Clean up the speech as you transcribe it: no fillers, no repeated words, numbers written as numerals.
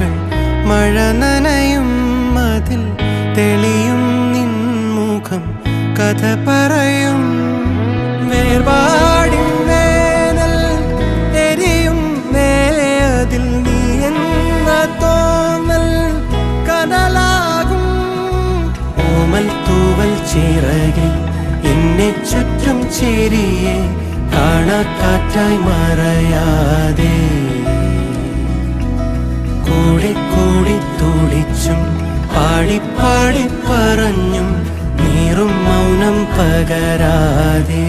വാക്കുകൾ മഴ നനയും അതിൽ തെളിയും നിൻമുഖം കഥ പറയും വേർപാടിൻ വേനൽ എരിയും നേരെ അതിൽ നീ എന്ന തോന്നൽ കനലാകും ഓമൽ തൂവൽ ചിറകിൽ എന്നെ ചുറ്റും ചേരിയെ കാണാക്കാറ്റായി മറയാതെ കൂടി കൂടി തുടിച്ചും പാടി പാടി പറഞ്ഞും നീറും മൗനം പകരാതെ